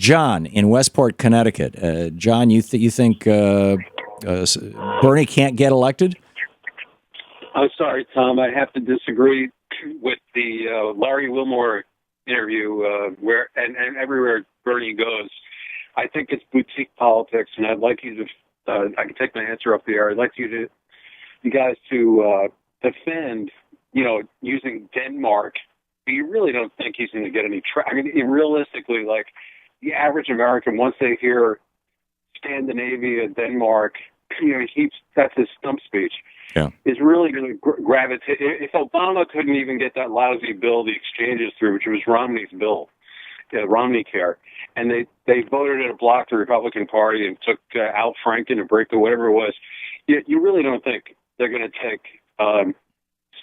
John in Westport, Connecticut. John, you think Bernie can't get elected? I'm sorry, Tom. I have to disagree with the Larry Wilmore interview where and everywhere Bernie goes. I think it's boutique politics, and I'd like you to. I can take my answer off the air. I'd like you guys to defend, using Denmark. But you really don't think he's going to get any traction. I mean, realistically, like the average American, once they hear Scandinavia, Denmark, that's his stump speech. Yeah. Is really going to gravitate. If Obama couldn't even get that lousy bill, the exchanges through, which was Romney's bill, Romney Care, and they voted it a block, the Republican Party, and took Al Franken and Brick or whatever it was, you really don't think they're going to take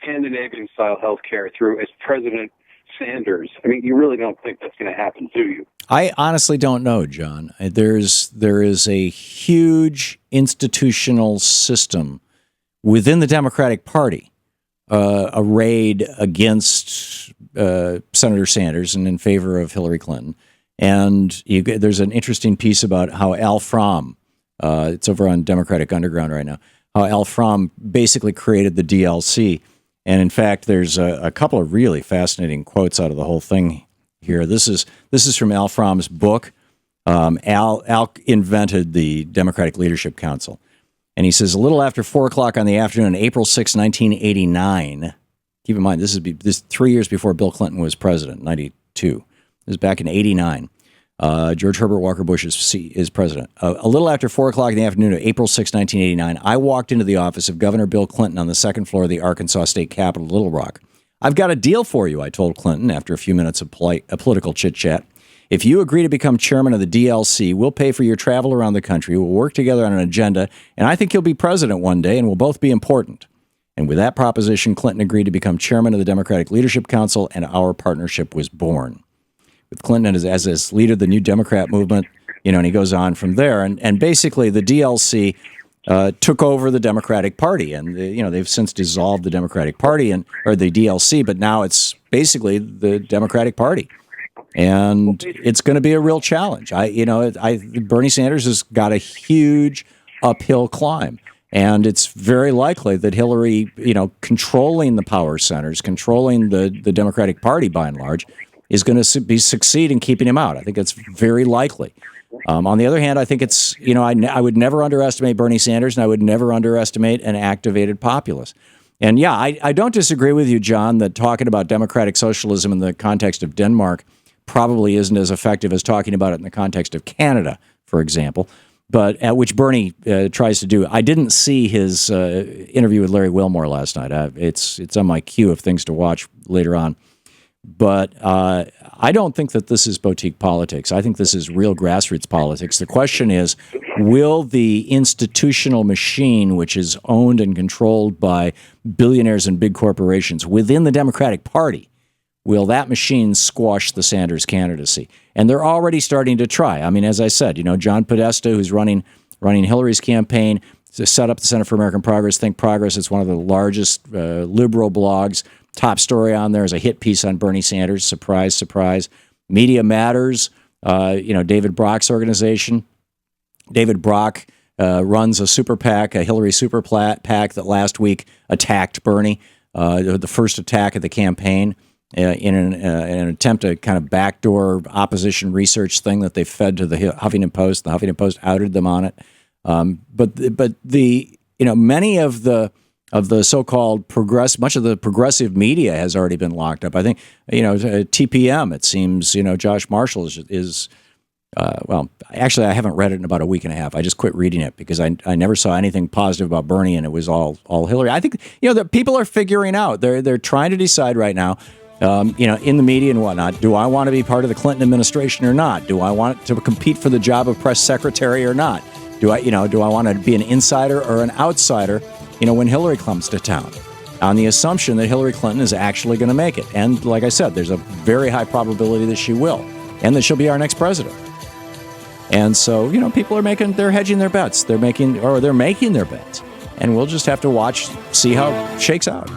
Scandinavian-style health care through as President Sanders. I mean, you really don't think that's going to happen, do you? I honestly don't know, John. There is a huge institutional system within the Democratic Party arrayed against Senator Sanders and in favor of Hillary Clinton. And there's an interesting piece about how Al Fromm, it's over on Democratic Underground right now, how Al Fromm basically created the DLC. And in fact, there's a couple of really fascinating quotes out of the whole thing here. This is from Al Fromm's book. Al invented the Democratic Leadership Council. And he says, a little after 4 o'clock on the afternoon, April 6, 1989, keep in mind, this is 3 years before Bill Clinton was president, 92. This is back in 89. George Herbert Walker Bush is president. A little after 4 o'clock in the afternoon of April 6, 1989, I walked into the office of Governor Bill Clinton on the second floor of the Arkansas State Capitol, Little Rock. I've got a deal for you, I told Clinton after a few minutes of political chit-chat. If you agree to become chairman of the DLC, we'll pay for your travel around the country. We'll work together on an agenda, and I think you'll be president one day, and we'll both be important. And with that proposition, Clinton agreed to become chairman of the Democratic Leadership Council, and our partnership was born. With Clinton as leader of the New Democrat movement, and he goes on from there. And basically, the DLC took over the Democratic Party, and they've since dissolved the Democratic Party or the DLC, but now it's basically the Democratic Party. And it's going to be a real challenge. Bernie Sanders has got a huge uphill climb, and it's very likely that Hillary, controlling the power centers, controlling the Democratic Party by and large, is going to succeed in keeping him out. I think it's very likely. On the other hand, I think it's, I would never underestimate Bernie Sanders, and I would never underestimate an activated populace. And yeah, I don't disagree with you, John, that talking about democratic socialism in the context of Denmark probably isn't as effective as talking about it in the context of Canada, for example, but which Bernie tries to do. I didn't see his interview with Larry Wilmore last night. It's on my queue of things to watch later on. But I don't think that this is boutique politics. I think this is real grassroots politics. The question is, will the institutional machine, which is owned and controlled by billionaires and big corporations within the Democratic Party, will that machine squash the Sanders candidacy? And they're already starting to try. I mean, as I said, John Podesta, who's running Hillary's campaign, to set up the Center for American Progress, Think Progress. It's one of the largest liberal blogs. Top story on there is a hit piece on Bernie Sanders. Surprise, surprise. Media Matters, David Brock's organization. David Brock runs a super PAC, a Hillary super PAC that last week attacked Bernie, the first attack of the campaign. In an attempt to kind of backdoor opposition research thing that they fed to the Huffington Post. The Huffington Post outed them on it. But the many of the so-called much of the progressive media has already been locked up. I think TPM. It seems Josh Marshall is actually I haven't read it in about a week and a half. I just quit reading it because I never saw anything positive about Bernie, and it was all Hillary. I think that people are figuring out. They're trying to decide right now. In the media and whatnot, do I want to be part of the Clinton administration or not? Do I want to compete for the job of press secretary or not? Do I want to be an insider or an outsider, when Hillary comes to town? On the assumption that Hillary Clinton is actually going to make it. And like I said, there's a very high probability that she will, and that she'll be our next president. And so, people are they're hedging their bets. They're making their bets. And we'll just have to watch, see how it shakes out.